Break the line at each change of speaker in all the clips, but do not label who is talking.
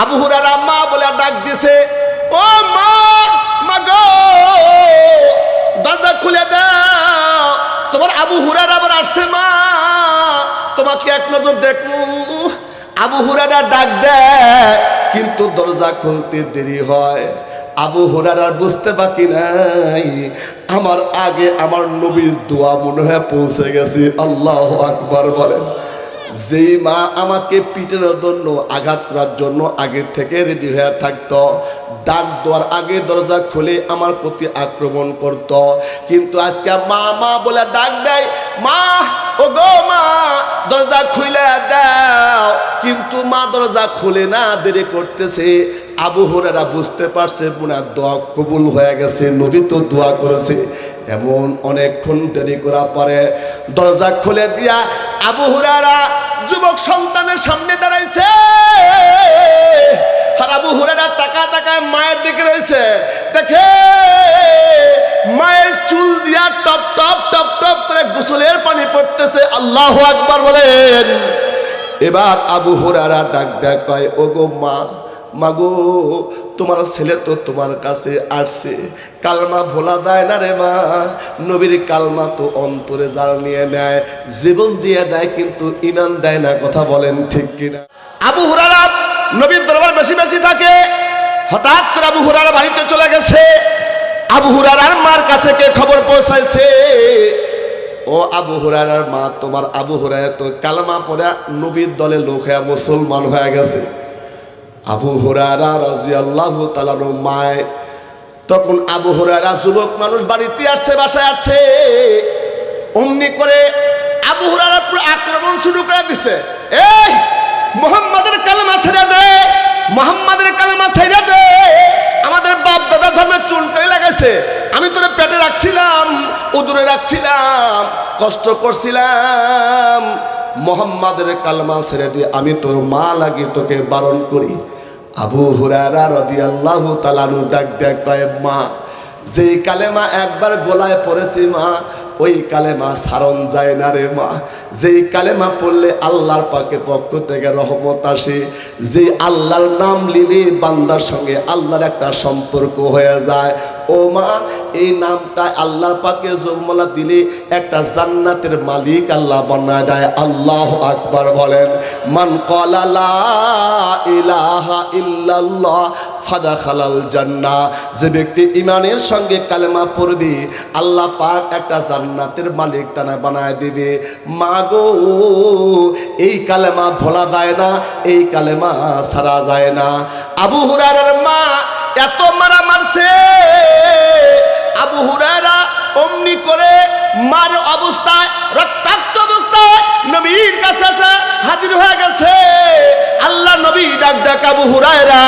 আবু হুরায়রা মা বলে ডাক দিছে, ও মা, মা গো, দরজা খুলে দাও, তোমার আবু হুরায়রা আবার আসছে, মা তোমাকে এক নজর দেখবো। আবু হুরায়রা ডাক দেয়, কিন্তু দরজা খুলতে দেরি হয়। আবু হুরায়রা বুঝতে বাকি নাই, আমার আগে আমার নবীর দোয়া মনে হয় পৌঁছে গেছে। আল্লাহু আকবার বলেন। যেই মা আমাকে পিটের জন্য, আঘাত করার জন্য আগে থেকে রেডি হয়ে থাকতো, ডাক দেওয়ার আগে দরজা খুলে আমার প্রতি আক্রমণ করত, কিন্তু আজকে মা মা বলে ডাক দেয়, মা, ও গো মা, দরজা খুলে দাও, কিন্তু মা দরজা খুলে না, দেরি করতেছে। আবু হুরায়রা বুঝতে পারছে পুনার দোয়া কবুল হয়ে গেছে, নবী তো দোয়া করেছে। এমন অনেকক্ষণ দেরি করার পরে দরজা খুলে দিয়া আবু হুরায়রা যুবক সন্তানের সামনে দাঁড়াইছে। আর আবু হুরায়রা তাকা তাকায় মায়ের দিকে রয়েছে, দেখে মায়ের চুল দিয়া টপ টপ টপ টপ করে গোসলের পানি পড়তেছে। আল্লাহু আকবার বলেন। এবার আবু হুরায়রা ডাক দেয়, কয়, ও গো মা, মাগো, তোমার ছেলে তো তোমার কাছে আসছে, কালমা ভোলা দেয় না রে মা। নবীর কালমা তো অন্তরে জাল নিয়ে নেয়, জীবন দিয়ে দেয়, কিন্তু ঈমান দেয় না। কথা বলেন ঠিক কিনা? আবু হুরায়রা নবীর দরবার বেশি বেশি থাকে। হঠাৎ করে আবু হুরায়রা বাড়িতে চলে গেছে। আবু হুরায়রার মার কাছে কে খবর পৌঁছাইছে, ও আবু হুরায়রার মা, তোমার আবু হুরায়রা তো কালমা পড়ে নবীর দলে লোক হয়ে মুসলমান হয়ে গেছে। আবু হুরায়রা রাদিয়াল্লাহু তাআলা আনহু মায়, তখন আবু হুরায়রা যুবক মানুষ বাড়িতে আসছে, বাসায় আসছে, অমনি করে আবু হুরায়রা পুরো আক্রমণ শুরু করে দিছে। এই মুহাম্মাদের কালেমা ছেড়ে দে, মুহাম্মাদের কালেমা ছেড়ে দে, আমাদের বাপ দাদা ধর্মের চুনকারি লাগাইছে, আমি তোরে পেটে রাখছিলাম, উদরে রাখছিলাম, কষ্ট করছিলাম, মুহাম্মাদের কালেমা ছেড়ে দিয়ে আমি তোর মা লাগি তোকে বারণ করি। আবু হুরায়রা রাদিয়াল্লাহু তাআলা আনহু ডাক দেয়, কয়, মা, যেই কালেমা একবার গলায় পড়েছি মা, ওই কালেমা সারণ যায় না রে মা। যেই কালেমা পড়লে আল্লাহর পাকের পক্ষ থেকে রহমত আসে, যে আল্লাহর নাম নিলে বান্দার সঙ্গে আল্লাহর একটা সম্পর্ক হয়ে যায়। ও মা, এই নামটা আল্লাহর পাকে জমলা দিলে একটা জান্নাতের মালিক আল্লাহ বানায় দেয়। আল্লাহু আকবার বলেন। মান ক্বালা লা ইলাহা ইল্লাল্লাহ ফাদাখালাল জান্নাহ, যে ব্যক্তি ঈমানের সঙ্গে কালেমা পড়বে, আল্লাহ পাক একটা জান্নাতের মালিক তানা বানায় দিবে। মাগো, এই কালেমা ভোলা যায় না, এই কালেমা ছাড়া যায় না। আবু হুরায়রার মা এত মারা মারছে, আবু হুরায়রা অমনি করে মার অবস্থায়, রক্তাক্ত অবস্থায় নবীর কাছে এসে হাজির হয়ে গেছে। আল্লাহ নবী ডাক দেখ, আবু হুরায়রা,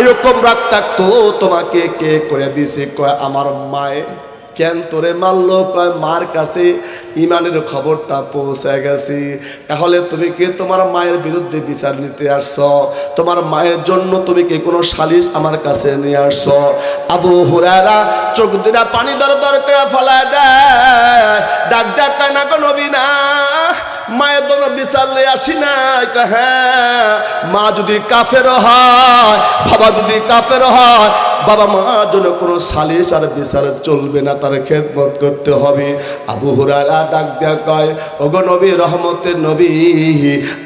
এরকম রক্তাক্ত তোমাকে কে করে দিছে? কয়, আমার মায়ে। কেন তোরে মারলো? কয়, মার কাছে ইমানের খবরটা পৌঁছে গেছি। তাহলে তুমি কি তোমার মায়ের বিরুদ্ধে বিচার নিতে আসছো? তোমার মায়ের জন্য তুমি কি কোনো সালিশ আমার কাছে নিয়ে আসছো? আবু হুরায়রা চোখ দুটা পানি দর দর করে ফলায় দেয়, ডাক ডাক, কয়, না গো নবী, না, মায়ের জন্য বিচার নিয়ে আসি না। হ্যাঁ, মা যদি কাফের হয়, বাবা যদি কাফের হয়, বাবা মার জন্য কোনো সালিশ আর বিচার চলবে না, তার খেদমত করতে হবে। আবু হুরায়রা ডাক দেয়া কয়, ওগো নবী, রহমতের নবী,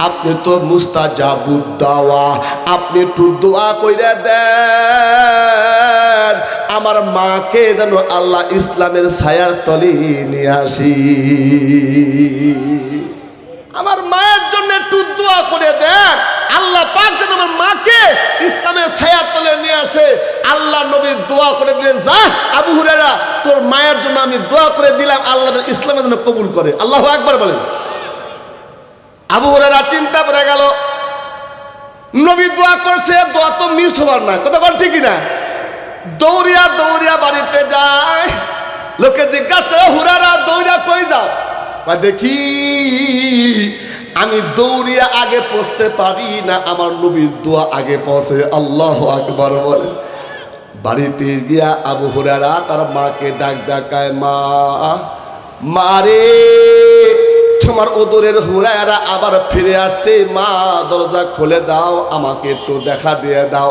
আপনি তো মুস্তাজাবুদ দাওয়া, আপনি একটু দোয়া কইরা দেন আমার মাকে যেন আল্লাহ ইসলামের ছায়ার তলে নিয়ে আসি। আমার মায়ের জন্য একটু দোয়া করে দেন, আল্লাহ পাক যেন আমার মাকে ইসলামের ছায়ার তলে নিয়ে আসে। আল্লাহ নবী দোয়া করে দিলেন, যা আবু হুরায়রা, তোর মায়ের জন্য আমি দোয়া করে দিলাম, আল্লাহ ইসলামের জন্য কবুল করে। আল্লাহু আকবার বলেন। আবু হুরায়রা চিন্তা করে গেল, নবী দোয়া করছে, দোয়া তো মিস হবার না। কথা বল ঠিক না? দৌড়িয়া দৌড়িয়া বাড়িতে যায়, লোকে জিজ্ঞাসা করে, হুরায়রা দৌড়িয়া কই যাও? দেখি আমি দৌড়িয়া আগে পৌঁছতে পারি না, আমার নবীর দোয়া আগে পৌঁছে। আল্লাহু আকবার বলে। বাড়িতে গিয়া আবু হুরায়রা তার মাকে ডাক ডাকায়, মা, মারে, সময় ওদরের হুরায়রা আবার ফিরে আসছে, মা দরজা খুলে দাও, আমাকে একটু দেখা দিয়ে দাও।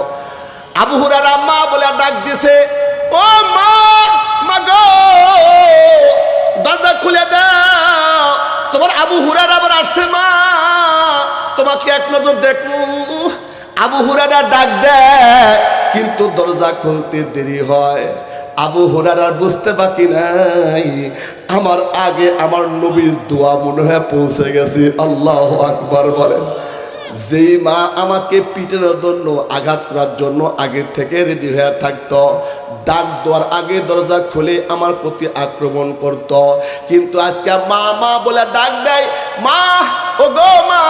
আবু হুরায়রা মা বলে ডাক দিছে, ও মা, মা গো দরজা খুলে দাও, তোমার আবু হুরায়রা আবার আসছে, মা তোমাকে এক নজর দেখু। আবু হুরায়রা ডাক দেয়, কিন্তু দরজা খুলতে দেরি হয়। আবু হুরায়রা বুঝতে বাকি নাই, আমার আগে আমার নবীর দোয়া মনে হয় পৌঁছে গেছে। আল্লাহু আকবার বলেন। যেই মা আমাকে পিটানোর জন্য, আঘাত করার জন্য আগে থেকে রেডি হয়ে থাকতো, ডাক দেওয়ার আগে দরজা খুলে আমার প্রতি আক্রমণ করত, কিন্তু আজকে মা মা বলে ডাক দেয়, মা ও গো মা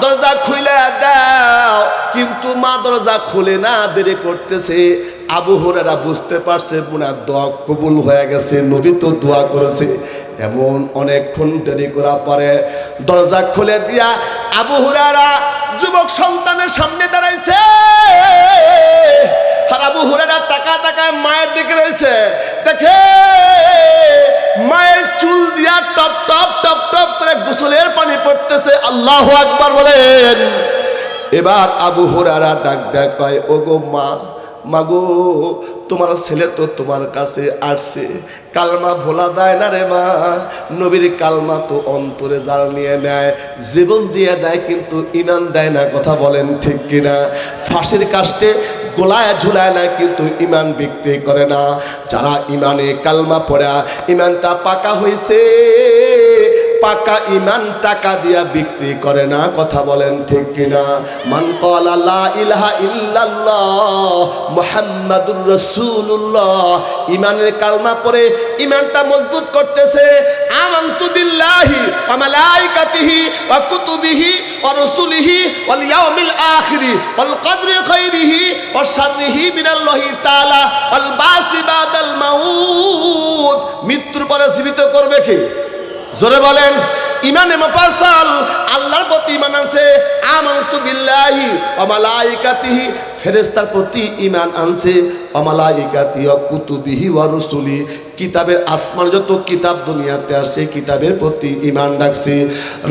দরজা খুলে দাও, কিন্তু মা দরজা খুলে না, দেরি করতেছে। আবু হুরায়রা বুঝতে পারছে পুনা দোয়া কবুল হয়ে গেছে, নবী তো দোয়া করেছে। এমন অনেকক্ষণ দেরি করার পরে দরজা খুলে দিয়া আবু হুরায়রা যুবক সন্তানের সামনে দাঁড়াইছে। আর আবু হুরায়রা তাকায় মায়ের দিকে রয়েছে, দেখে মায়ের চুল দিয়া টপ টপ টপ টপ করে গোসলের পানি পড়তেছে। আল্লাহু আকবার বলেন। এবার আবু হুরায়রা ডাক দেয়, কয় ও গো মা, মাগো তোমার ছেলে তো তোমার কাছে আসছে, কালমা ভোলা দেয় না রে মা। নবীর কালমা তো অন্তরে জাল নিয়ে নেয়, জীবন দিয়ে দেয়, কিন্তু ইমান দেয় না। কথা বলেন ঠিক কিনা? ফাঁসির কাস্টে গোলায় ঝুলায় না, কিন্তু ইমান বিক্রি করে না। যারা ইমানে কালমা পড়া ইমানটা পাকা হয়েছে, পাকা ইমান টাকা দিয়া বিক্রি করে না। কথা বলেন ঠিক কিনা? মান ক্বালা লা ইলাহা ইল্লাল্লাহ মুহাম্মাদুর রাসূলুল্লাহ, ইমানের কালমা পড়ে ইমানটা মজবুত করতেছে। আমানতু বিল্লাহি ওয়া মালাইকাতিহি ওয়া কুতুবিহি ওয়া রাসূলিহি ওয়াল ইয়াউমিল আখিরি ওয়াল কদরি খাইরিহি ওয়া শাররিহি মিনাল্লাহি তাআলা ওয়াল বাসি বাদাল মাউত, মৃত্যুর পরে জীবিত করবে কে? জোরে বলেন। ইমানে মুফাসসাল, আল্লাহর প্রতি ঈমান আনছে। আমানতু বিল্লাহি ওয়া মালাইকাতিহি, ফেরেশতার প্রতি ঈমান আনছে। ওয়া মালাইকাতিহি ওয়া কুতুবিহি ওয়া রুসুলি, কিতাবের আসমান যত কিতাব দুনিয়াতে আসে কিতাবের প্রতি ঈমান রাখছে,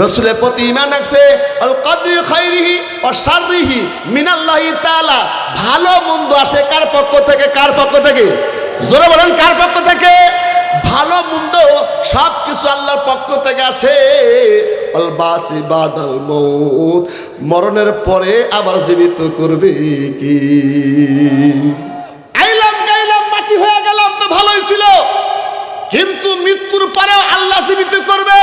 রাসূলের প্রতি ঈমান রাখছে। আল কদরি খাইরিহি ওয়া শাররিহি মিনাল্লাহি তাআলা, ভালো মন্দ আসে কার পক্ষ থেকে? কার পক্ষ থেকে? জোরে বলেন, কার পক্ষ থেকে? ভালো মন্দ সব কিছু আল্লাহর পক্ষ থেকে আসে। আল বাসি বাদাল মউত, মরণের পরে আবার জীবিত করবে কি? আইলাম গাইলাম মাটি হয়ে গেলাম তো ভালোই ছিল, কিন্তু মৃত্যুর পরে আল্লাহ জীবিত করবে।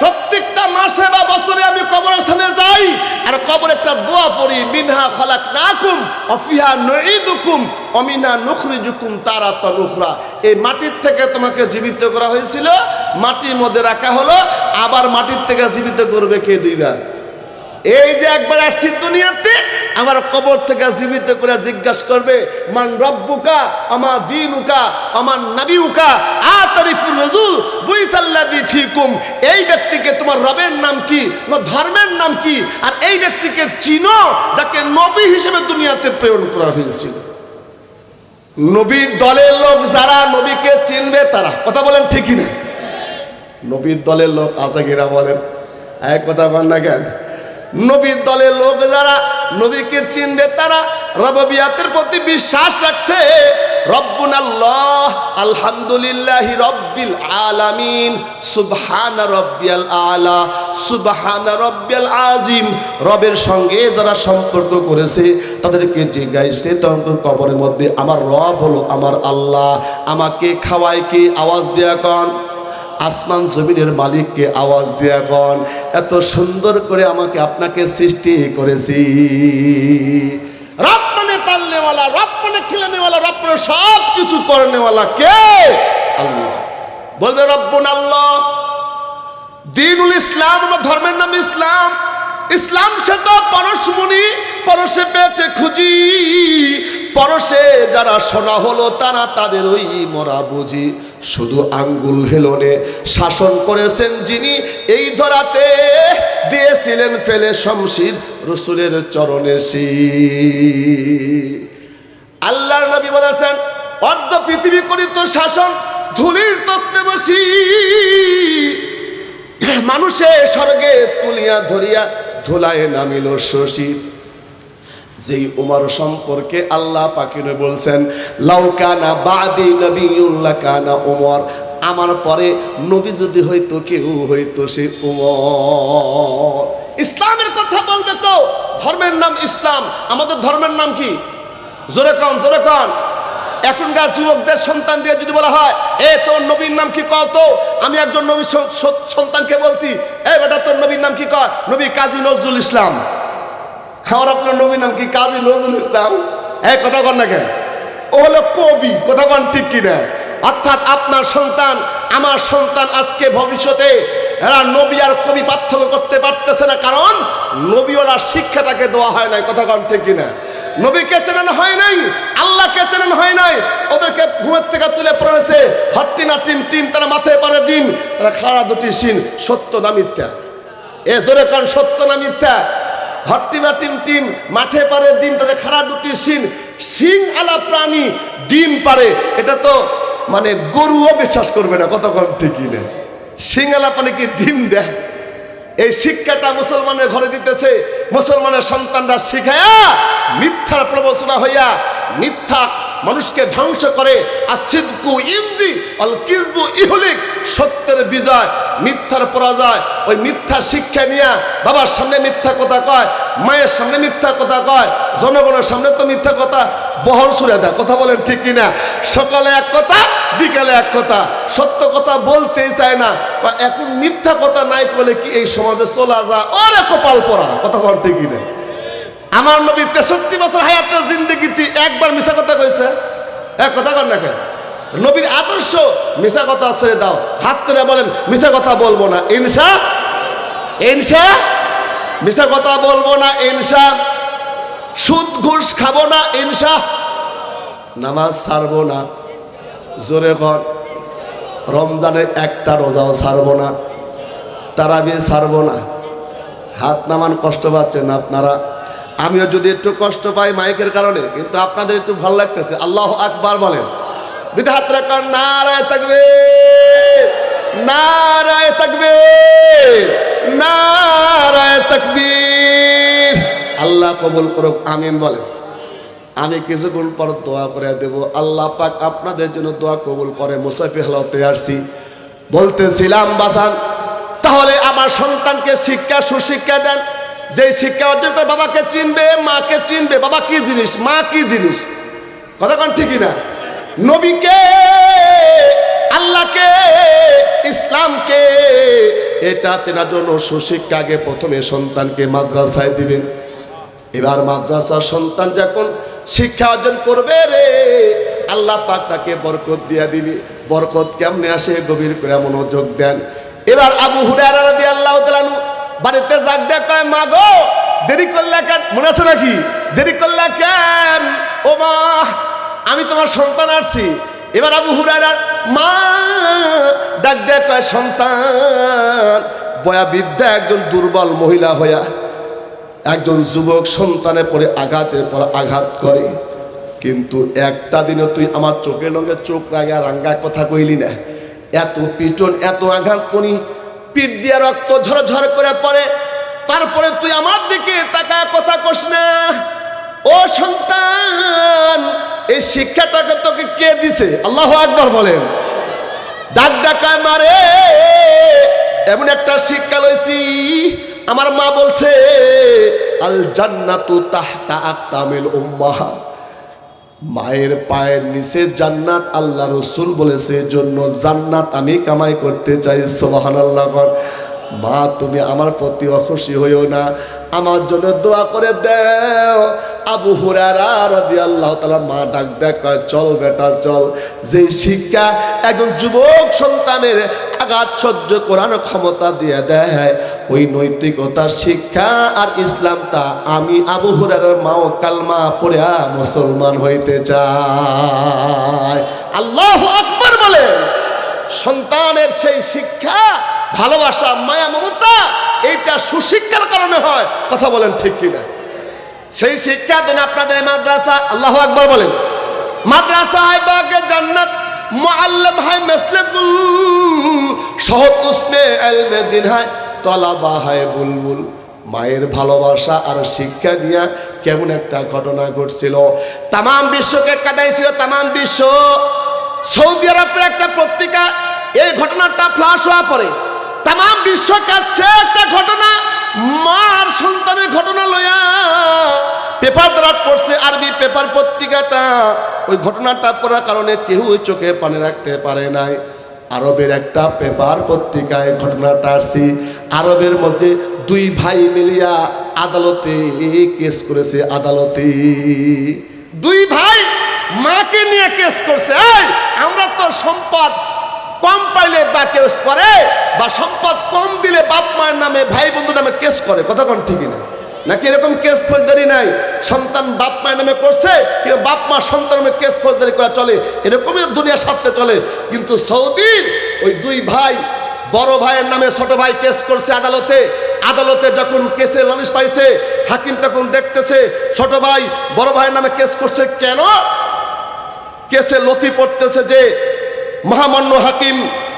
প্রত্যেকটা মাসে বা বছরে আমি কবরস্থানে যাই আর কবরে একটা দোয়া পড়ি, মিনহা খালাকনাকুম ওয়া ফিহা নুঈদুকুম ওয়া মিনহা নুখরিজুকুম তারাতান উখরা। এই মাটির থেকে তোমাকে জীবিত করা হয়েছিল, মাটির মধ্যে রাখা হলো, আবার মাটির থেকে জীবিত করবে কে? দুইবার। এই যে একবার আসছি দুনিয়াতে, আমার কবর থেকে জীবিত করে জিজ্ঞাসা করবে, মান রব্বুকা আমা দীনুকা আমার নাবিউকা আতারিফুর রাসূল বুইসাল্লাযী ফীকুম। এই ব্যক্তিকে তোমার রবের নাম কি, তোমার ধর্মের নাম কি, আর এই ব্যক্তিকে চিনো যাকে নবী হিসেবে দুনিয়াতে প্রেরণ করা হয়েছিল। নবীর দলের লোক যারা নবীকে চিনবে তারা। কথা বলেন ঠিকই না? নবীর দলের লোক আছে কিনা বলেন? এক কথা বল না কেন? নবীর দলের লোক যারা নবীকে চিনবে তারা রব্বিয়াতের প্রতি বিশ্বাস রাখছে। রব্বুনাল্লাহ আলহামদুলিল্লাহি রব্বিল আলামিন সুবহানা রব্বিয়াল আলা সুবহানা রব্বিয়াল আযীম। রবের সঙ্গে যারা সম্পর্ক করেছে তাদেরকে জিজ্ঞাসা তখন কবরের মধ্যে, আমার রব হলো আমার আল্লাহ, আমাকে খাওয়ায় কি? আওয়াজ দেয়া কন। আসমান জমিনের মালিককে আওয়াজ দেয়া কন। এত সুন্দর করে আমাকে আপনাকে সৃষ্টি করেছি। রব মানে পালনেওয়ালা, রব মানে খিলানেওয়ালা, রব মানে সব কিছু করনেওয়ালা কে? আল্লাহ। বলবে রব্বুন আল্লাহ। দ্বীনুল ইসলাম, আমার ধর্মের নাম ইসলাম। ইসলাম সে তো পরশমণি, পরশে পেয়েছে খুঁজি, পরশে যারা শোনা হলো তারা তাদের ওই মরা বুঝি। শুধু আঙ্গুল হেলনে শাসন করেছেন যিনি, এই ধরাতে দিয়েছিলেন ফেলে শমশির রসুলের চরণে আল্লাহর নবী বলেছেন, অর্ধ পৃথিবী করিত শাসন ধুলির তক্তে বসি, মানুষে স্বর্গে তুলিয়া ধরিয়া ধুলায় নামিল শশী। যেই উমর সম্পর্কে আল্লাহ পাকিনে বলছেন লাউকানা বাদি নবিয়্যুন লাকানা উমর, আমার পরে নবী যদি হইতো কেউ হইতো সে উমর। ইসলামের কথা বলবে তো, ধর্মের নাম ইসলাম, আমাদের ধর্মের নাম কি? জোরে কন, জোরে কন। এখনকার যুবকদের সন্তান দিয়ে যদি বলা হয় এ তোর নবীর নাম কি কত, আমি একজন নবীর সন্তানকে বলছি এ বেটা তোর নবীর নাম কি কয়? নবী কাজী নজরুল ইসলাম। আমার আপনার নবীর নাম কি? কাজী নজরুল ইসলাম। কথা কন না কেন? ও হলো কবি, কথা কন ঠিক কিনা? অর্থাৎ আপনার সন্তান, আমার সন্তান আজকে ভবিষ্যতে এরা নবী আর কবি পার্থক্য করতে পারতেছে না, কারণ নবীওয়ালা শিক্ষা তাকে দেওয়া হয় নাই, কথা কন ঠিক কিনা? নবীকে চেনানো হয় নাই, আল্লাহকে চেনানো হয় নাই। ওদেরকে ঘুমের থেকে তুলে পড়েছে হট্টি না টিম টিম, তারা মাথায় পারে দিন, তারা খাড়া দুটি সিন, সত্য না মিথ্যা? এ ধরে কারণ সত্য না মিথ্যা? হট্টি না টিম টিম, মাঠে পারে ডিম, তাদের খাড়া দুটি সিন, সিং আলা প্রাণী ডিম পারে, এটা তো মানে গরুও বিশ্বাস করবে না, কতক্ষণ ঠিকই না। সিং আলা পানি কি ডিম দেয়? এই শিক্ষাটা মুসলমানের ঘরে দিতেছে, মুসলমানের সন্তানরা শিখায়া মিথ্যার প্রবচনা হইয়া মিথ্যা মানুষকে ধ্বংস করে। আর সিদকু ইনজি আল কিজবু ইহলিক, সত্যের বিজয় মিথ্যার পরাজয়। ওই মিথ্যা শিক্ষা নিয়ে বাবার সামনে মিথ্যা কথা কয়, মায়ের সামনে মিথ্যা কথা কয়, জনগণের সামনে তো মিথ্যা কথা বহর ছুড়ে দেয়, কথা বলেন ঠিক কিনা? সকালে এক কথা, বিকালে এক কথা, সত্য কথা বলতেই চায় না। এখন মিথ্যা কথা নাই বলে কি এই সমাজে চলা যা ওরে কপাল পরা, কথা বলেন ঠিক কিনা? আমার নবী 63 বছর হায়াতের জিন্দেগিতে একবার মিশা কথা কইছে? কথা কর না কেন? নবীর আদর্শ মিশা কথা ছেড়ে দাও, হাত তুলে বলেন মিশা কথা বলবো না ইনশা, ইনশা। মিশা কথা বলবো না ইনশা। সুদ ঘুষ খাবো না ইনশা। নামাজ ছাড়বো না, জোরে কর। রমজানের একটা রোজাও ছাড়বো না, তারাবি ছাড়বো না। হাত নামান, কষ্ট পাচ্ছেন আপনারা, আমিও যদি একটু কষ্ট পাই মাইকের কারণে, কিন্তু আপনাদের একটু ভালো লাগতেছে। আল্লাহু আকবার বলেন, দুটো হাত রাখুন, নারায়ে তাকবীর, নারায়ে তাকবীর, নারায়ে তাকবীর। আল্লাহ কবুল করুক, আমিন বলেন। আমি কিছুক্ষণ পর দোয়া করে দেব, আল্লাহ পাক আপনাদের জন্য দোয়া কবুল করে। মুসাফি হালতে আসছি, বলতেছিলাম বাসান তাহলে আমার সন্তানকে শিক্ষা সুশিক্ষা দেন, যে শিক্ষা অর্জন করে বাবাকে চিনবে, মাকে চিনবে, বাবা কি জিনিস, মা কি জিনিস, কথা কন ঠিকই না? নবীকে, আল্লাহকে, ইসলামকে, এটা চেনার জন্য সুশিক্ষা আগে প্রথমে সন্তানকে মাদ্রাসায় দিবেন। এবার মাদ্রাসার সন্তান যখন শিক্ষা অর্জন করবে রে, আল্লাহ পাক তাকে বরকত দিয়া দিবি। বরকত কেমনে আসে, গভীর করে মনোযোগ দেন। এবার আবু হুরায়রা রাদিয়াল্লাহু তাআলা বাড়িতে জাগ দেয়া কয়, মা গো দেরি করলে কেন? মনে আছে নাকি? দেরি করলে কেন? ও মা, আমি তোমার সন্তান আসছি। এবার আবু হুরায়রা মা ডাক দেয়া কয়, সন্তান। বয়া বৃদ্ধা একজন দুর্বল মহিলা হইয়া একজন যুবক সন্তানের পরে আঘাতের পর আঘাত করে, কিন্তু একটা দিনও তুই আমার চোখের লঙ্গে চোখ রাগা রাঙ্গা কথা কইলি না। এত পিটন, এত আঘাত করি, পিঠ দিয়ে রক্ত ঝরঝর করে পড়ে, তারপরে তুই আমার দিকে তাকায় কথা কস না। ও সন্তান, এই শিক্ষাটাকে তোকে কে দিছে? আল্লাহু আকবার বলেন। ডাক ডাকায় মারে, এমন একটা শিক্ষা লইছি, আমার মা বলছে আল জান্নাতু তাহতা আকতামিল উম্মাহ, মায়ের পায়ের নিচে জান্নাত। আল্লাহ রসুল বলেছে, জন্য জান্নাত আমি কামাই করতে চাই। সুবহানাল্লাহ। মা তুমি আমার প্রতি অখুশি হইও না, আমার জন্য দোয়া করে দাও। আবু হুরায়রা রাদিয়াল্লাহু তাআলা মা ডাক দেয়, কয় চল বেটা চল। যে শিক্ষা একজন যুবক সন্তানের আঘাত সহ্য করার ক্ষমতা দিয়ে দেয়, ওই নৈতিকতার শিক্ষা আর ইসলামটা আমি আবু হুরায়রার মাও কালমা পড়ে মুসলমান হইতে চাই। আল্লাহু আকবার বলেন। সন্তানের সেই শিক্ষা, ভালোবাসা, মায়া, মমতা, এইটা সুশিক্ষার কারণে হয়, কথা বলেন ঠিক কিনা? সেই শিক্ষা দেন আপনাদের মাদ্রাসা। আল্লাহু আকবার বলেন। মাদ্রাসায় বাগে জান্নাত, মুআল্লিম হায় মেসলেকুল শহদ উসমে ইলমে দিন হায় তলাবা হায় বুলবুল। মায়ের ভালোবাসা আর শিক্ষা নিয়ে কেমন একটা ঘটনা ঘটছিল, তামাম বিশ্বকে কাঁদাইছিল তামাম বিশ্ব। সৌদি আরবের একটা পত্রিকা এই ঘটনাটা ফ্লাশ হওয়া পরে তামাম বিশ্ব কাছে একটা ঘটনা, মার সন্তানের ঘটনা লইয়া পেপার দ্বারা পড়ছে, আরবি পেপার পত্রিকাটা। ওই ঘটনাটা পড়ার কারণে কেউ ওই চোখে পানি রাখতে পারে নাই। আরবের একটা পেপার পত্রিকায় ঘটনাটা আসছে। আরবের মধ্যে দুই ভাই মিলিয়া আদালতে কেস করেছে। আদালতে দুই ভাই মাকে নিয়ে কেস করছে, এই আমরা তো সম্পদ কম পাইলে বা কেস করে, বা সম্পদ কম দিলে বাপ মায়ের নামে ভাই বন্ধু নামে কেস করে। কথা কোন ঠিকই না নাকি? এরকম কেস ফৌজদারি নাই, সন্তান বাপ মায়ের নামে করছে, কিন্তু বাপ মা সন্তান নামে কেস ফৌজদারি করা চলে, এরকমই দুনিয়ার স্বার্থে চলে। কিন্তু সৌদির ওই দুই ভাই, বড় ভাইয়ের নামে ছোট ভাই কেস করছে আদালতে। আদালতে যখন কেসে নালিশ পাইছে, হাকিম তখন দেখতেছে ছোট ভাই বড় ভাইয়ের নামে কেস করছে কেন। কেসে লতি পড়তেছে যে মহামান্য হাকিম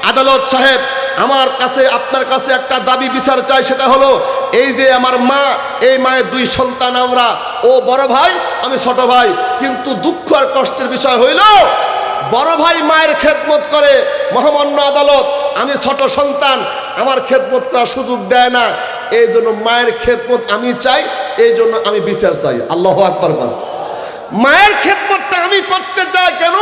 আদালত সাহেব, আমার কাছে আপনার কাছে একটা দাবি বিচার চাই, সেটা হলো এই যে আমার মা, এই মায়ের দুই সন্তান আমরা, ও বড় ভাই আমি ছোট ভাই, কিন্তু দুঃখ আর কষ্টের বিষয় হইল বড় ভাই মায়ের খেদমত করে, মহামান্য আদালত আমি ছোট সন্তান, আমার খেদমত করার সুযোগ দেয় না, এই জন্য মায়ের খেদমত আমি চাই, এই জন্য আমি বিচার চাই। আল্লাহু আকবার বল। মায়ের খেদমতটা আমি করতে চাই কেন?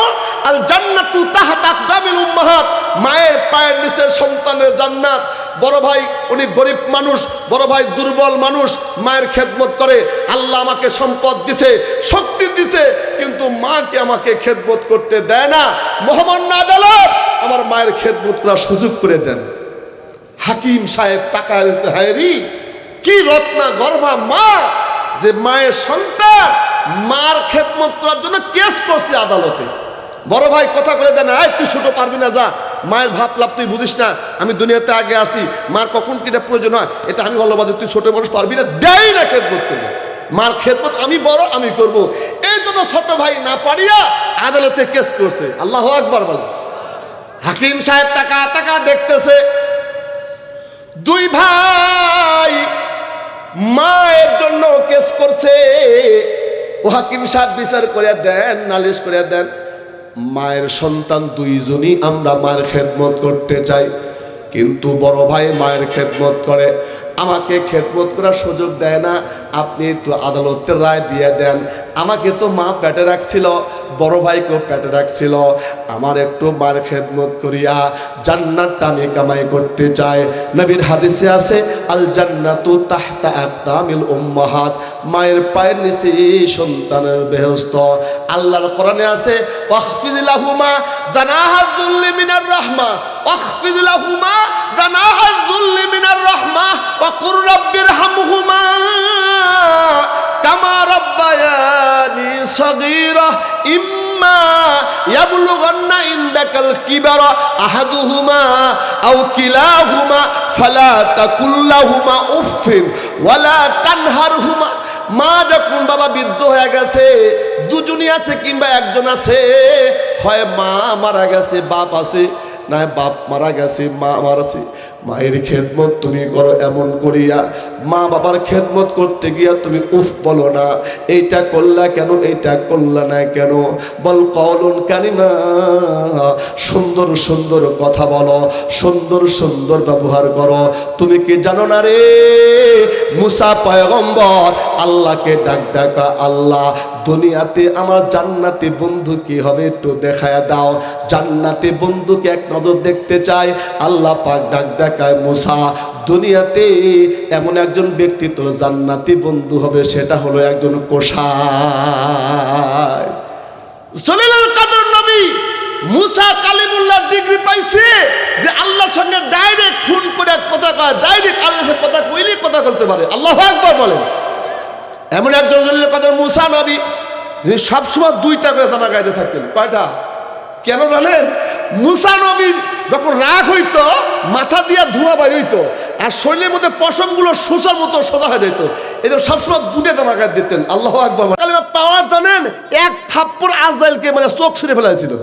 আল জান্নাতু তাহতা আকদামিল উম্মাহাত, মায়ের পায়ের নিচে সন্তানের জান্নাত। বড় ভাই উনি গরিব মানুষ, বড় ভাই দুর্বল মানুষ, মায়ের খেদমত করে। আল্লাহ আমাকে সম্পদ দিছে, শক্তি দিছে, কিন্তু মাকে আমাকে খেদমত করতে দেয় না। মহামান্য আদালত আমার মায়ের খেদমত করার সুযোগ করে দেন। হাকিম সাহেব তাকায় রয়েছে, হায়রি কি রত্না গর্ভা মা, যে মায়ের সন্তান মার খেদমত করার জন্য কেস করছে আদালতে। বড় ভাই কথা বলে দেন, আয় তুই ছোট পারবি না, যা, মায়ের ভাব লাভ তুই বুঝিস না, আমি দুনিয়াতে আগে আসি, মার কখন কিটা প্রয়োজন হয় এটা আমি বলবো, যে তুই ছোট মানুষ পারবি না, দেয় না খেদমত করবে, মার খেদমত আমি বড় আমি করব। এই জন্য ছোট ভাই না পারিয়া আদালতে কেস করছে। আল্লাহু আকবার বলে। হাকিম সাহেব তাকা তাকা দেখতেছে, দুই ভাই মায়ের জন্য কেস করছে। ও হাকিম সাহেব বিচার করে দেন, নালিশ করে দেন, মায়ের সন্তান দুইজনই আমরা মায়ের খেদমত করতে চাই, কিন্তু বড় ভাই মায়ের খেদমত করে, আমাকে খেদমত করার সুযোগ দেয় না। আপনি তো আদালতের রায় দিয়ে দেন, আমাকে তো মা পেটে রাখছিল, বড় ভাইকেও পেটে রাখছিল, আমার একটু মায়ের খেদমত করিয়া জান্নাতটা আমি কামাই করতে চাই। নবীর হাদিসে আছে আল জান্নাতু তাহতা আকদামিল উম্মাহাত, মায়ের পায়ের নিচে সন্তানের বেহেশত। আল্লাহর কোরআনে আছে ওয়াখফিদ লাহুমা দানাহাজ যুল্লি মিনার রাহমা, ওয়াখফিদ লাহুমা দানাহাজ যুল্লি মিনার রাহমা ওয়া কুর রাব্বিরহামহুমা কামা রাব্বায়ানি সগীরা ইম্মা ইয়াবলুগান্না ইনদাকাল কিবারা আহাদুহুমা আও কিলাহুমা ফালা তাকুল লাহুমা উফিন ওয়ালা তানহারহুমা। মা যখন বাবা বৃদ্ধ হয়ে গেছে, দুজনই আছে কিংবা একজন আছে, হয় মা মারা গেছে বাপ আছে, না বাপ মারা গেছে মা মারা আছে, মায়ের খেদমত তুমি করো এমন করিয়া, মা বাবার খেদমত করতে গিয়া তুমি উফ বলো না, এইটা করলা কেন, এইটা করলা না কেন, বল কওলুন কালিমা, সুন্দর সুন্দর কথা বলো, সুন্দর সুন্দর ব্যবহার করো। তুমি কি জানো না রে মুসা পয়গম্বর আল্লাহকে ডাক ডাকা, আল্লাহ দুনিয়াতে আমার জান্নাতি বন্ধু কি হবে একটু দেখায় দাও, জান্নাতি বন্ধুকে এক নজর দেখতে চাই। আল্লাহ পাক ডাক দেখায়, মুসা দুনিয়াতে এমন একজন ব্যক্তি তোর জান্নাতি বন্ধু হবে, সেটা হলো একজন কোষায়। জলিলুল কদর নবী মুসা কালিমুল্লাহ ডিগ্রি পাইছে যে আল্লাহর সঙ্গে ডাইরেক্ট ফোন করে কথা কয়, ডাইরেক্ট আল্লাহর সাথে কথা কইলে কথা বলতে পারে। আল্লাহু আকবার বলেন। এমন একজন জলিলুল কদর মুসা নবী, যিনি সবসময় দুইটা করে জামা গাইতে থাকতেন। কয়টা? কেন জানেন? মুসা নবীর যখন রাগ হইতো মাথা দিয়া ধোঁয়া বাইর হইতো, আর শরীরের মধ্যে পশমগুলো সুসার মতো সোজা হয়ে যেত, এই জন্য সবসময় দুটো জামা গায়ে দিতেন। আল্লাহু আকবার। কালিমা পাওয়ার জানেন, এক থাপ্পড় আজরাইলকে মানে চোখ ছিঁড়ে ফেলাইছিল।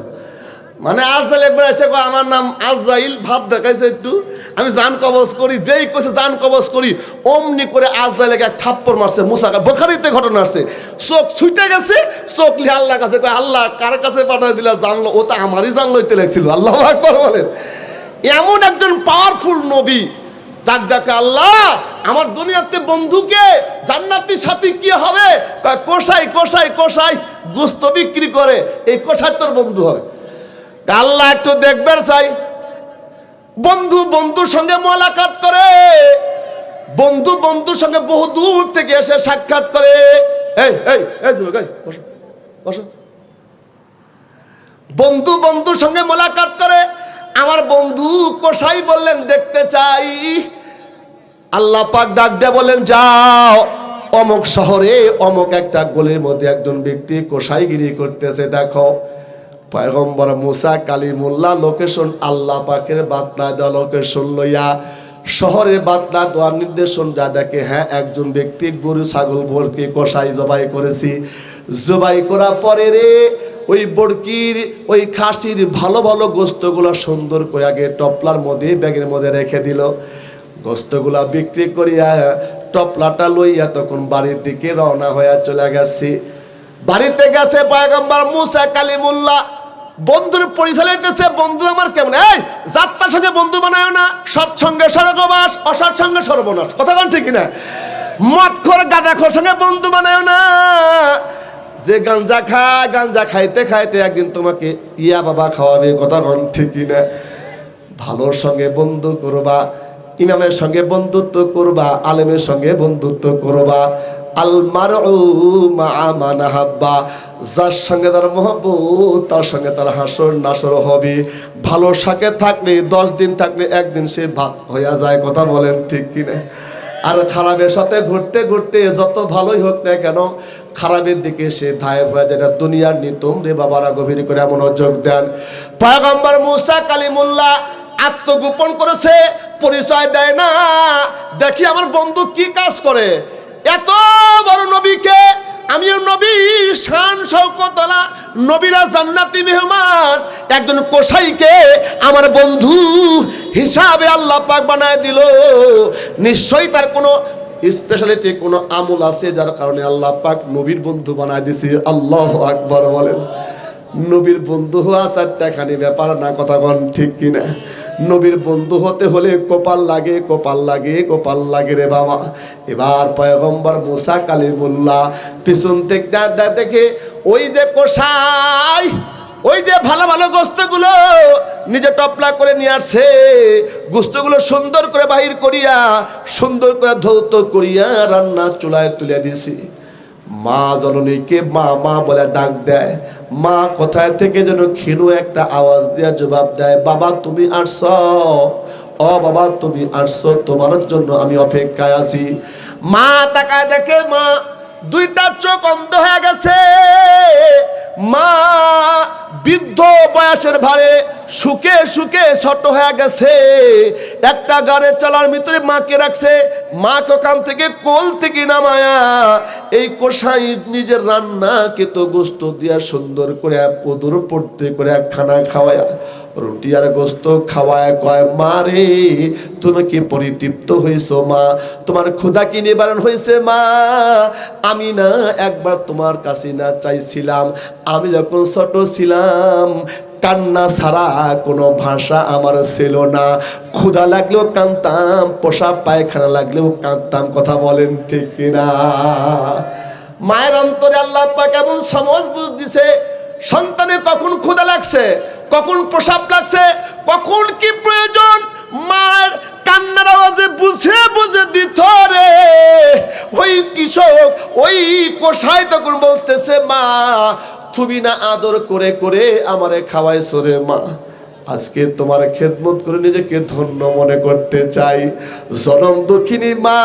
মানে আজরাইল একবার এসে কয় আমার নাম আজরাইল, ভাব দেখাইছে একটু, আমি জান কবজ করি। যেই কইছে জান কবজ করি, অমনি করে আজরাইলকে এক থাপ্পড় মারছে। মুসা বুখারীতে ঘটনা আছে, চোখ ছুটে গেছে, চোখ লিয়ে আল্লাহর কাছে কয় আল্লাহ কার কাছে পাঠিয়ে দিলা, জানলো ও তো আমারই জান লইতে লাগছিল। আল্লাহু আকবার বলেন। এমন একজন পাওয়ারফুল নবী ডাক ডাকে আল্লাহ আমার দুনিয়াতে বন্ধুকে জান্নাতি সাথী কি হবে? কয় কষাই কষাই কষাই গোস্ত বিক্রি করে, এই কষাই তোর বন্ধু হবে। আল্লাহ একটু দেখবার চাই। বন্ধু বন্ধুর সঙ্গে মোলাকাত করে, বন্ধু বন্ধুর সঙ্গে বহু দূর থেকে এসে সাক্ষাৎ করে। এই এই এই যুবক, বসো বসো। বন্ধু বন্ধুর সঙ্গে মোলাকাত করে। আমার বন্ধু কসাই বললেন দেখতে চাই। আল্লাহ পাক ডাক দিয়ে বলেন যাও অমুক শহরে অমুক একটা গলির মধ্যে একজন ব্যক্তি কসাইগিরি করতেছে, দেখো। পয়গম্বর মুসা কালিমুল্লাহ লোকেশন আল্লাহ পাকের বাতলা দেওয়া লোকেশন লইয়া শহরের বাতলা দেওয়ার নির্দেশন যা দেখে, হ্যাঁ একজন ব্যক্তি গরু ছাগল বরকি কসাই জবাই করেছি। জবাই করার পরে রে ওই বরকির ওই খাসির ভালো ভালো গোস্তগুলো সুন্দর করে আগে টপলার মধ্যে ব্যাগের মধ্যে রেখে দিল। গোস্তগুলা বিক্রি করিয়া টপলাটা লইয়া তখন বাড়ির দিকে রওনা হয়ে চলে গেছি। বাড়িতে গেছে পয়গম্বর মুসা কালিমুল্লাহ, বন্ধুর পরিচয় লইতেছে। বন্ধু আমার কেমন? এই যাত্রার সঙ্গে বন্ধু বানায় না, সৎসঙ্গে স্বর্গবাস, অসৎসঙ্গে সর্বনাশ। কথা বল ঠিক না? মদখোর গাঁজাখোর সঙ্গে বন্ধু বানায় না। যে গাঞ্জা খায়, গাঞ্জা খাইতে খাইতে একদিন তোমাকে ইয়া বাবা খাওয়াবে। কথা বল ঠিক না? ভালোর সঙ্গে বন্ধু করবা, ইমামের সঙ্গে বন্ধুত্ব করবা, আলেমের সঙ্গে বন্ধুত্ব করবা। আল মারউ মা মান হাব্বা, যার সঙ্গে তার মহব্বত তার সঙ্গে তার হাসর নাসর হবে। ভালো সাথে থাকলে 10 দিন থাকলে একদিন সে ভাগ হইয়া যায়। কথা বলেন ঠিক কিনা? আর খারাপের সাথে ঘুরতে ঘুরতে যত ভালোই হোক না কেন, খারাপের দিকে সে ধায় হয়ে যায়। দুনিয়ার নিতম রে বাবারা গভীর করে মনোযোগ দেন। পয়গম্বর মুসা কালিমুল্লাহ আত্মগোপন করেছে, পরিচয় দেয় না। দেখি আমার বন্ধু কি কাজ করে। এত বড় নবীকে, আমিও নবীর শান শওকতওয়ালা, নবীরা জান্নাতি মেহমান, একজন কসাইকে আমার বন্ধু হিসাবে আল্লাহ পাক বানায় দিল। নিশ্চয়ই তার কোনো স্পেশালিটি, কোনো আমল আছে যার কারণে আল্লাহ পাক নবীর বন্ধু বানায় দিছে। আল্লাহু আকবার বলেন। নবীর বন্ধু হওয়া 4টাখানি ব্যাপার না। কথা বল ঠিক কিনা? নবীর বন্ধু হতে হলে কপাল লাগে, কপাল লাগে, কপাল লাগে রে বাবা। এবার পয়গম্বর মুসা কালিমুল্লাহ পিছন থেকে দেখে ওই যে কসাই, ওই যে ভালো ভালো গোস্তগুলো নিজে টপলা করে নিয়ে আসছে। গোস্তগুলো সুন্দর করে বাহির করিয়া, সুন্দর করে ধৌত করিয়া রান্না চুলায় তুলে দিয়েছি। মা জননীকে মা মা বলে ডাক দেয়। মা কোথায় থেকে যেন ক্ষীণ একটা আওয়াজ দিয়ে জবাব দেয়, বাবা তুমি আসছ, ও বাবা তুমি আসছ, তোমার জন্য আমি অপেক্ষায় আছি। মা তাকায় দেখে মা দুইটা চোখ অন্ধ হয়ে গেছে। মা বৃদ্ধ বয়সের ভারে সুখে সুখে ছোট হয়ে গেছে। একটা গাড়ি চালার ভিতরে মাকে রাখছে। মাকে ওখান থেকে কোল থেকে নামায়া এই কষাই নিজের রান্না কেতো গোস্ত দিয়া সুন্দর করে পদর পড়তে করে খানা খাওয়ায়া, রুটি আর গোস্ত খাওয়ায় কয়, মা রে তুমি কি পরিতৃপ্ত হয়েছো মা? তোমার ক্ষুধা কি নিবারণ হয়েছে মা? আমি না একবার তোমার কাছে না চাইছিলাম, আমি যখন ছোট ছিলাম কান্না ছাড়া কোনো ভাষা আমার ছিল না। ক্ষুধা লাগলেও কাঁদতাম, পোশাক পায়খানা লাগলেও কাঁদতাম। কথা বলেন ঠিক কিনা? মায়ের অন্তরে আল্লাহ পাক এমন সমজ বুঝ দিছে, সন্তানের কখন ক্ষুধা লাগছে, কখন প্রসাব লাগছে, কখন কি প্রয়োজন, মায়ের কান্নার আওয়াজে বুঝে বুঝে দিত রে। ওই কৃষক, ওই কসাই তখন বলতেছে, মা তুমি না আদর করে করে আমারে খাওয়াইছো রে মা, আজকে তোমার খেদমত করে নিজেকে ধন্য মনে করতে চাই। জনম দুঃখিনী মা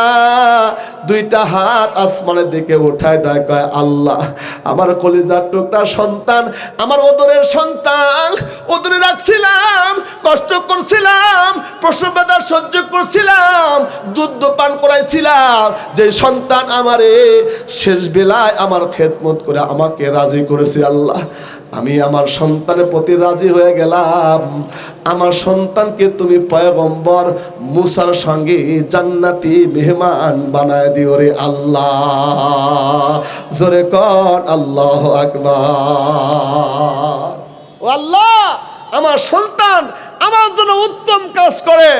দুইটা হাত আসমানের দিকে উঠায় দেয়, কয় আল্লাহ আমার কলিজার টুকরা সন্তান, আমার ওদরের সন্তান, ওদরে রাখছিলাম, কষ্ট করছিলাম, প্রসব বেদনা সহ্য করছিলাম, দুধ পান করাইছিলাম, যে সন্তান আমারে শেষ বেলায় আমার খেদমত করে আমাকে রাজি করেছে। আল্লাহ আমি আমার সন্তানের প্রতি রাজি হয়ে গেলাম, আমার সন্তানকে তুমি পয়গম্বর মুসার সঙ্গে জান্নাতি মেহমান বানায় দিও রে আল্লাহ। জোরে কর আল্লাহু আকবার। ও আল্লাহ, আমার সন্তান আমার জন্য উত্তম কাজ করে,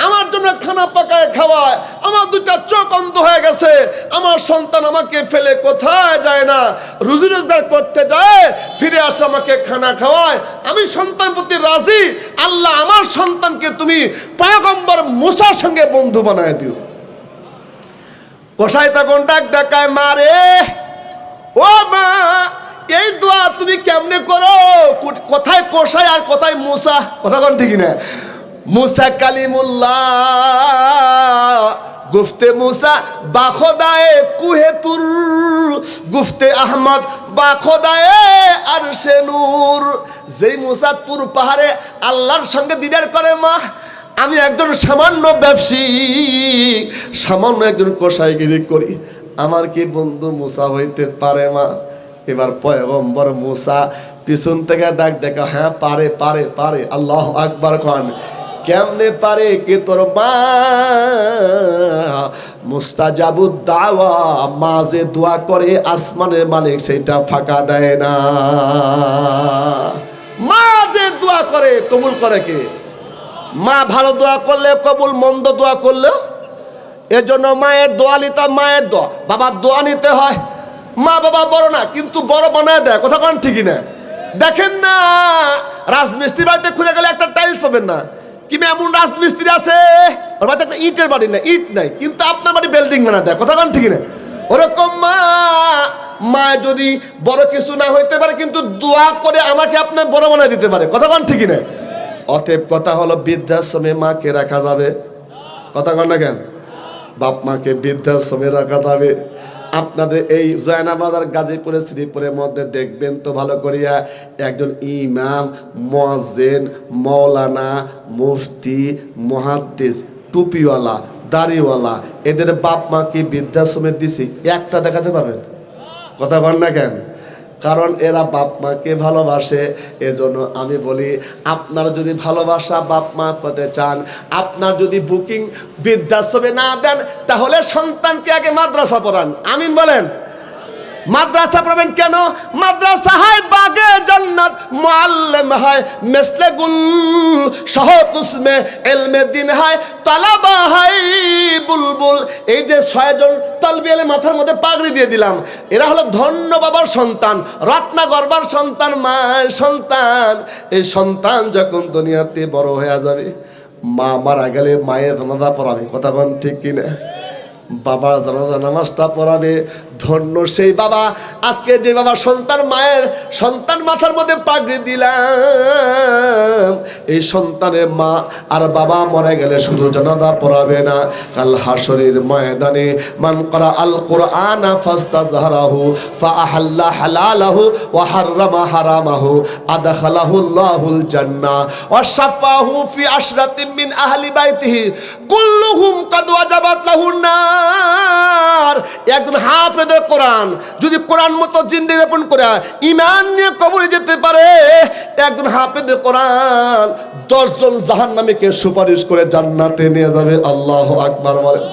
আমার জন্য খানা পাকায় খাওয়ায়, আমার দুটা চোখ অন্ধ হয়ে গেছে, আমার সন্তান আমাকে ফেলে কোথায় যায় না, রুজি রোজগার করতে যায়, ফিরে আসে আমাকে খানা খাওয়ায়, আমি সন্তান প্রতি রাজি। আল্লাহ, আমার সন্তানকে তুমি পয়গম্বর মুসার সঙ্গে বন্ধু বানায় দিও। কসাই তখন ডাক ডাকায়, মা রে, ও মা, এই দোয়া তুমি কেমনে করো? কোথায় কসাই আর কোথায় মুসা? কথা কোন ঠিক না? মুসা কালিমুল্লাহ, গুফতে মুসা বাখদায়ে কুহে তুর, গুফতে আহমদ বাখদায়ে আরশে নূর। যেই মুসা তুর পাহাড়ে আল্লাহর সঙ্গে দিদার করে, মা আমি একজন সামান্য ব্যবসায়ী, সামান্য একজন কসাইগিরি করি, আমার কি বন্ধু মুসা হইতে পারে মা? এবার পয়গম্বর মুসা পিছন থেকে ডাক দেখা, হ্যাঁ পারে পারে পারে। আল্লাহু আকবার খান। কেমনে পারে? কে তোর মা মুস্তাজাবুদ দাওয়া, মা যে দোয়া করে আসমানের মালিক সেটা ফাঁকা দেয় না। মা যে দোয়া করে কবুল করে কে? মা ভালো দোয়া করলে কবুল, মন্দ দোয়া করলেও। এজন্য মায়ের দোয়া নিতে, মায়ের দোয়া, বাবার দোয়া নিতে হয়। মা বাবা বড় না, কিন্তু বড় বানায় দেয়। কথা কোন ঠিকই না? দেখেন না, রাজমিস্ত্রি বাড়িতে খুঁজে গেলে একটা টাইলস পাবেন না, কিন্তু এমন রাজমিস্ত্রি আছে ওর বাড়িতে একটা ইটের বাড়ি না, ইট নাই, কিন্তু আপনার বাড়ি বিল্ডিং বানায় দেয়। কথা কোন ঠিকই না? ওরকম মা, মা যদি বড় কিছু না হইতে পারে, কিন্তু দোয়া করে আমাকে আপনার বড় বানায় দিতে পারে। কথা কোন ঠিকই না? অতএব কথা হলো, বৃদ্ধাশ্রমে মাকে রাখা যাবে। কথা কন না কেন? বাপ মাকে বৃদ্ধাশ্রমে রাখা যাবে। আপনাদের এই জয়নাবাদ আর গাজীপুরে শ্রীপুরের মধ্যে দেখবেন তো ভালো করিয়া, একজন ইমাম, মুয়াজ্জিন, মাওলানা, মুফতি, মুহাদ্দিস, টুপিওয়ালা, দাড়িওয়ালা, এদের বাপ মা কি বৃদ্ধাশ্রমে দিছি? একটা দেখাতে পারবেন? কথা বল না কেন? কারণ এরা বাপ মাকে ভালোবাসে। এজন্য আমি বলি, আপনারা যদি ভালোবাসা বাপ মা পেতে চান, আপনার যদি বুকিং বৃদ্ধাশ্রমে না দেন, তাহলে সন্তানকে আগে মাদ্রাসা পড়ান। আমিন বলেন। মাদ্রাসা পড়বেন কেন? মাদ্রাসা হয় বাগে জান্নাত, মুআল্লিম হয় মিসলে গুল, শহদ উসমে ইলমে দিন হয়, তালাবা হয় বুলবুল। এই যে 6 জন তালবি এলে মাথার মধ্যে পাগড়ি দিয়ে দিলাম, এরা হলো ধন্য বাবার সন্তান, রত্না গর্বার সন্তান, মায়ের সন্তান। এই সন্তান যখন দুনিয়াতে বড় হয়ে যাবে, মা মারা গেলে মায়ের জানাজা পড়াবে। কথা বল ঠিক কিনা? বাবার জানাজা নামাজটা পড়াবে। ধন্য সেই বাবা। আজকে যে বাবা সন্তান, মায়ের সন্তান মাথার মধ্যে পাগড়ি দিলাম, এই সন্তানের মা আর বাবা মরে গেলে শুধু জানাজা পড়াবে না, কাল হাসরের ময়দানে মান করা আল কোরআন ফাস্তাজহারাহু ফাআহাল্লা হালালাহু ওয়া হাররামা হারামাহু আদখালাহু আল্লাহুল জান্নাহ ওয়া শাফাহু ফি আশরাতিন মিন আহলি বাইতিহি কুল্লুহুম কাদ ওয়াজাবাত লাহুন নার। একজন হাফেজ কোরআন যদি কোরআন মতো জিন্দেগি যাপন করে ঈমান নিয়ে কবরে যেতে পারে, একজন হাফেজ কোরআন 10 জন জাহান্নামীকে সুপারিশ করে জান্নাতে নিয়ে যাবে। আল্লাহু আকবার বলেন।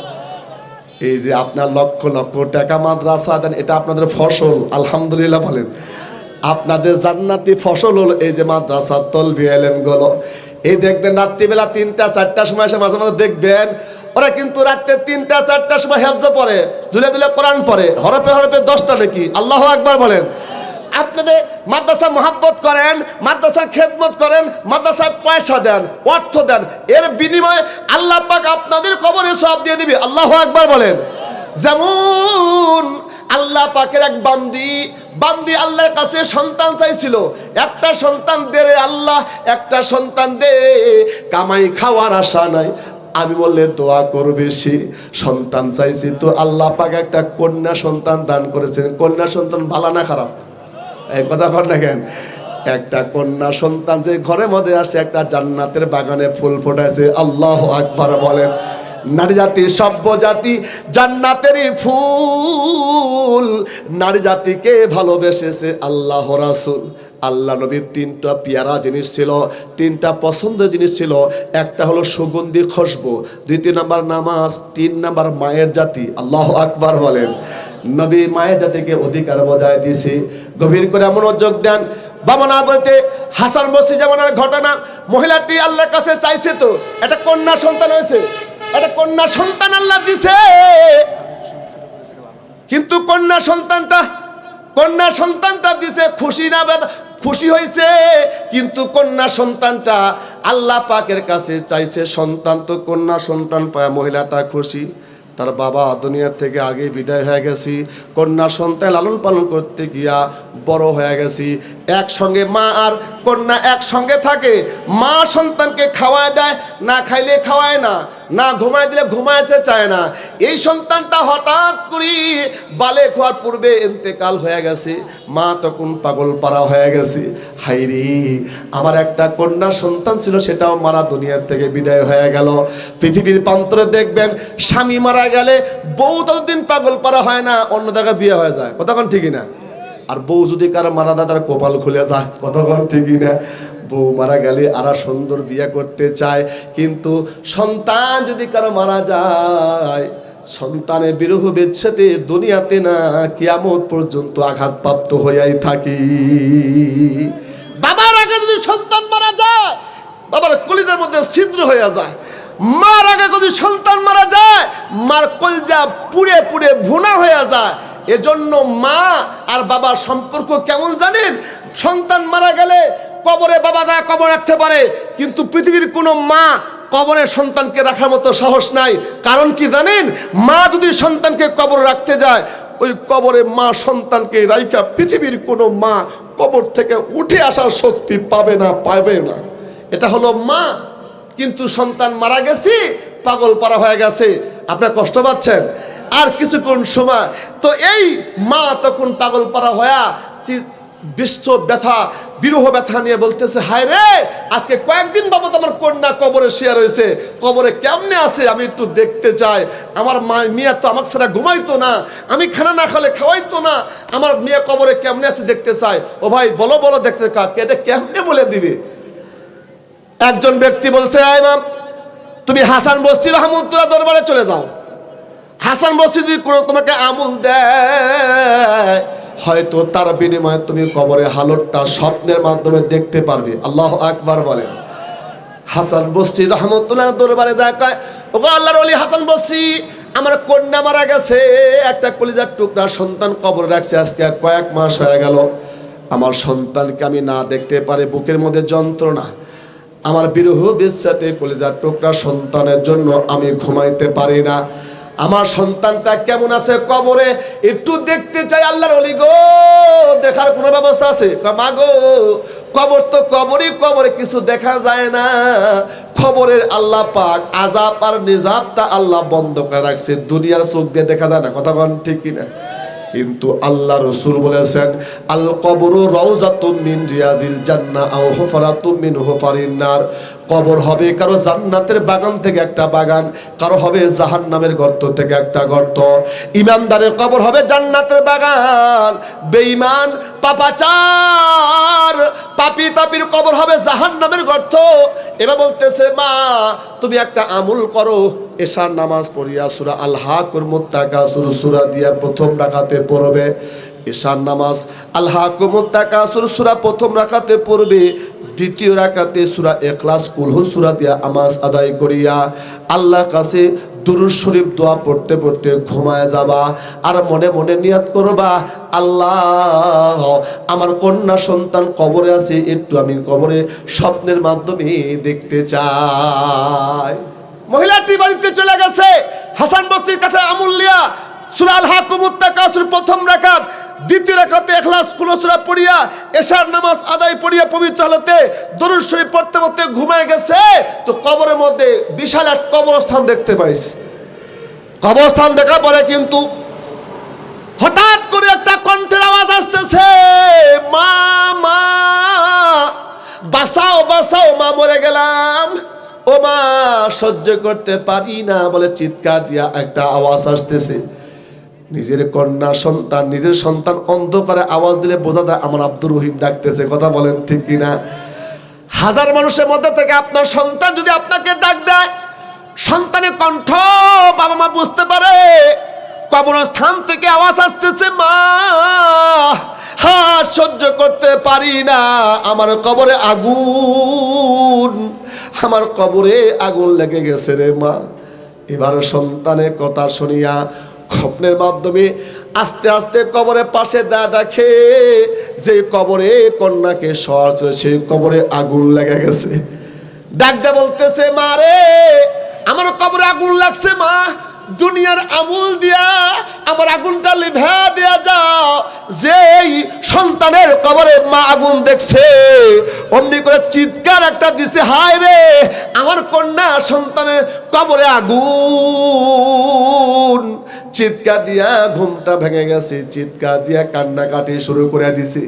এই যে আপনার লক্ষ লক্ষ টাকা মাদ্রাসা দেন, এটা আপনাদের ফসল। আলহামদুলিল্লাহ বলেন। আপনাদের জান্নাতি ফসল হলো এই যে মাদ্রাসার তলবি এলেন গুলো। এই দেখবেন রাত্রিবেলা 3টা 4টার সময় এসে মাঝে মাঝে দেখবেন ওরা কিন্তু রাত্রে 3টা 4টার সময় হেফজা পড়ে, দুলে দুলে কোরআন পড়ে, হরফে হরফে 10টা নাকি। আল্লাহু আকবার বলেন। আপনাদের মাদ্রাসা মহাব্বত করেন, মাদ্রাসার খেদমত করেন, মাদ্রাসায় পয়সা দেন, অর্থ দেন, এর বিনিময়ে আল্লাহ পাক আপনাদের কবরে সওয়াব দিয়ে দিবে। আল্লাহু আকবার বলেন। যেমন আল্লাহ পাকের এক বান্দি আল্লাহর কাছে সন্তান চাইছিল, একটা সন্তান দে রে আল্লাহ, একটা সন্তান দে, কামাই খাওয়ার আশা নাই। আমি বললে দোয়া করবে সে, সন্তান চাইছি তো আল্লাহ পাক একটা কন্যা সন্তান দান করেছেন। কন্যা সন্তান ভালো না খারাপ? এই কথা বল না কেন? একটা কন্যা সন্তান যে ঘরের মধ্যে আসে, একটা জান্নাতের বাগানে ফুল ফোটাইছে। আল্লাহু আকবার বলেন। নারী জাতি সভ্য জাতি, জান্নাতেরই ফুল। নারী জাতিকে ভালোবেসেছে আল্লাহ রাসূল। আল্লাহ নবীর তিনটা পেয়ারা জিনিস ছিল, তিনটা পছন্দের জিনিস ছিল। একটা হলো সুগন্ধি খুশবু, দ্বিতীয় নাম্বার নামাজ, তিন নাম্বার মায়ের জাতি। আল্লাহু আকবার বলেন। নবী মায়ের জাতিকে অধিকার বজায় দিয়েছে। গভীর করে মনোযোগ দেন। বাবা না বলতে হাসান বসরি জামানার ঘটনা। মহিলাটি আল্লাহর কাছে চাইছে, তো একটা কন্যা সন্তান হয়েছে, একটা কন্যা সন্তান আল্লাহ দিছে। কিন্তু কন্যা সন্তানটা দিছে খুশি না খুশি হয়েছে, কিন্তু কন্যা সন্তানটা আল্লাহ পাকের কাছে চাইছে সন্তান। তো কন্যা সন্তান পায় মহিলাটা খুশি। তার বাবা দুনিয়ার থেকে আগে বিদায় হয়ে গেছি, কন্যা সন্তান লালন পালন করতে গিয়া বড় হয়ে গেছি। একসঙ্গে মা আর কন্যা একসঙ্গে থাকে। মা সন্তানকে খাওয়ায় দেয়, না খাইলে খাওয়ায় না, না ঘুমায় দিলে ঘুমাইতে চায় না। এই সন্তানটা হঠাৎ করে বালেক হওয়ার পূর্বে ইন্তেকাল হয়ে গেছে। মা তখন পাগল পারা হয়ে গেছে। হাইরে, আমার একটা কন্যা সন্তান ছিল, সেটাও মারা দুনিয়ার থেকে বিদায় হয়ে গেল। পৃথিবীর প্রান্তরে দেখবেন স্বামী মারা গেলে বউ ততদিন পাগল পারা হয় না, অন্য জায়গায় বিয়ে হয়ে যায়। কতক্ষণ ঠিকই না? আর বউ যদি কারো মারা যায়, তার কপাল খুলে যায়। কতক্ষণ ঠিকই না? বউ মারা গেলে আর সুন্দর বিয়ে করতে চায়। কিন্তু সন্তান যদি কারো মারা যায়, সন্তানের বিরহ বিচ্ছেদে দুনিয়াতে না কিয়ামত পর্যন্ত আঘাতপ্রাপ্ত হইয়াই থাকি। বাবার আগে যদি সন্তান মারা যায়, বাবার কলিজার মধ্যে ছিদ্র হয়ে যায়। মার আগে যদি সন্তান মারা যায়, মার কলজা পুড়ে পুড়ে ভুনা হয়ে যায়। এজন্য মা আর বাবার সম্পর্ক কেমন জানেন? সন্তান মারা গেলে কবরে বাবা যায় কবর রাখতে পারে, কিন্তু পৃথিবীর কোনো মা কবরে সন্তানকে রাখার মতো সাহস নাই। কারণ কি জানেন? মা যদি সন্তানকে কবরে রাখতে যায়, ওই কবরে মা সন্তানকে রাইখা পৃথিবীর কোনো মা কবর থেকে উঠে আসার শক্তি পাবে না। এটা হলো মা। কিন্তু সন্তান মারা গেছে, পাগল পারা হয়ে গেছে, আপনারা কষ্ট পাচ্ছেন। আর কিছুক্ষণ সময় তো এই মা তখন পাগল পারা হয়া বিশ্ব ব্যথা, বিরহ ব্যথা নিয়ে বলতেছে, হায় রে, আজকে কয়েকদিন বাবদ আমার কন্যা কবরে শুয়ে রয়েছে, কবরে কেমনে আছে আমি একটু দেখতে চাই। আমার মেয়ে তো আমাকে ছাড়া ঘুমাইতো না, আমি খানা না খেলে খাওয়াইতো না, আমার মেয়ে কবরে কেমনে আছে দেখতে চাই। ও ভাই বলো দেখতে এটা কেমনে বলে দিবে? একজন ব্যক্তি বলছে, ইমাম তুমি হাসান বসরি রহমতুল্লাহ দরবারে চলে যাও। হাসান বসরি যদি কোনো তোমাকে আমল দেয়, হয়তো তার বিনিময়ে তুমি কবরে হালতটা স্বপ্নের মাধ্যমে দেখতে পারবে। আল্লাহু আকবার বলেন। হাসান বসরি রহমতুল্লাহ দরবারে যায়, কয় ওগো আল্লাহর ওলি হাসান বসরি, আমার কন্যা মারা গেছে, একটা কলিজার টুকরা সন্তান কবরে রাখছে, আজকে কয়েক মাস হয়ে গেল। আমার সন্তানকে আমি না দেখতে পারে, বুকের মধ্যে যন্ত্রণা, আমার বিরহ বিচ্ছেদে কলিজার টুকরা সন্তানের জন্য আমি ঘুমাইতে পারি না। আমার সন্তানটা কেমন আছে কবরে একটু দেখতে চাই। আল্লাহর ওলি গো, দেখার কোনো ব্যবস্থা আছে? মা গো, কবর তো কবরে কিছু দেখা যায় না। খবরের আল্লাহ পাক আযাব আর নিজাবটা আল্লাহ বন্ধ করে রাখছে, দুনিয়ার চোখ দিয়ে দেখা যায় না। কথা বলেন ঠিক কিনা? কিন্তু আল্লাহ রাসূল বলেছেন, আল কবরু রাউযাতুম মিন রিয়াজিল জান্নাহ আও হুফরাতুম মিন হুফারিন নার। কবর হবে কারো জান্নাতের বাগান থেকে একটা বাগান, কারো হবে জাহান্নামের গর্ত থেকে একটা গর্ত। ইমানদারের কবর হবে জান্নাতের বাগান, বেঈমান পাপাচার পাপী তাপির কবর হবে জাহান্নামের গর্ত। এবার বলতেছে, মা তুমি একটা আমল করো, এশার নামাজ পড়িয়া সূরা আল হাকুর মুত্তাকাসুর সূরা দিয়া প্রথম রাকাতে পড়বে। এশার নামাজ আল হাকুর মুত্তাকাসুর সূরা প্রথম রাকাতে পড়বে, দ্বিতীয় রাকাতে সূরা ইখলাস কুল হু সূরা দিয়া নামাজ আদায় করিয়া আল্লাহর কাছে দুরূদ শরীফ দোয়া পড়তে পড়তে ঘুমায় যাবা। আর মনে মনে নিয়ত করবা, আল্লাহ আমার কন্যা সন্তান কবরে আছে, একটু আমি কবরে স্বপ্নের মাধ্যমে দেখতে চাই। মহিলাটি বাড়িতে চলে গেছে, হাসান বসরির কাছে আমল লিয়া সূরা আল হাকুম মুত্তাকাসুর প্রথম রাকাত, দ্বিতীয় রাকাতে ইখলাস কুল সূরা পড়িয়া এশার নামাজ আদায় পড়িয়া পবিত্র হলতে দরুদ শরীফ পড়তে পড়তে ঘুমায় গেছে। তো কবরের মধ্যে বিশাল এক কবরস্থান দেখতে পাইছে। কবরস্থান দেখার পরে কিন্তু হঠাৎ করে একটা কণ্ঠের আওয়াজ আসতেছে, মা বাঁচাও মা, মরে গেলাম। ও মা সহ্য করতে পারি না বলে চিৎকার দিয়া একটা আওয়াজ আসতেছে। নিজের কন্যা সন্তান, নিজের সন্তান অন্ধকারে আওয়াজ দিলে বোঝা যায় আমার আব্দুর রহিম ডাকতেছে। কথা বলেন ঠিক কিনা? হাজার মানুষের মধ্যে থেকে আপনার সন্তান যদি আপনাকে ডাক দেয়, সন্তানের কণ্ঠ বাবা মা বুঝতে পারে, কবরস্থান থেকে আওয়াজ আসতেছে, মা হাত সহ্য করতে পারি না, আমার কবরে আগুন, আমার কবরে আগুন লেগে গেছে রে মা। এবার সন্তানের কথা শুনিয়া স্বপ্নের মাধ্যমে আস্তে আস্তে কবরের পাশে দেখে যে কবরে কন্যাকে শোয়া ছিল, সেই কবরে আগুন লেগে গেছে। ডাক দে বলতেছে, মা রে আমার কবরে আগুন লাগছে মা, দুনিয়ার আমুল দিয়া আমার আগুনটা লিভা দেয়া যাও। যেই সন্তানের কবরে মা আগুন দেখছে অমনি করে চিৎকার একটা দিছে, হায় রে আমার কন্যা সন্তানের কবরে আগুন। চিৎকার দিয়া ঘুমটা ভেঙে গেছে, চিৎকার দিয়া কান্নাকাটি শুরু করে দিছে।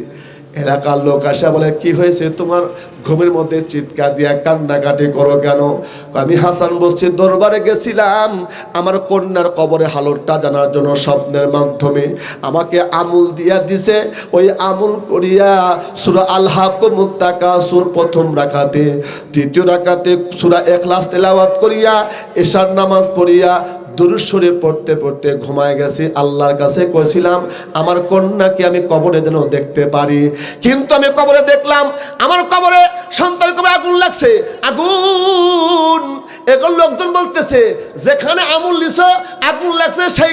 এলাকার লোক আসা বলে, কি হয়েছে তোমার, ঘুমের মধ্যে চিৎকার দিয়া কান্নাকাটি করো কেন? আমি হাসান বস্তির দরবারে গেছিলাম আমার কন্যার কবরে হালতটা জানার জন্য। স্বপ্নের মাধ্যমে আমাকে আমুল দিয়া দিছে, ওই আমুল করিয়া সূরা আল হাকুমুত তাকাসুর প্রথম রাকাতে, দ্বিতীয় রাকাতে সূরা ইখলাস তেলাওয়াত করিয়া এশার নামাজ পড়িয়া দুরূদ শরীফ পড়তে পড়তে ঘুমায় গেছি। আল্লাহর কাছে কইছিলাম আমার কন্যাকে আমি কবরে যেন দেখতে পারি, কিন্তু আমি কবরে দেখলাম আমার কবরে সন্তানের কবরে আগুন লাগছে, আগুন। এখন লোকজন বলতেছে যেখানে আমুল লিছো আগুন লাগছে সেই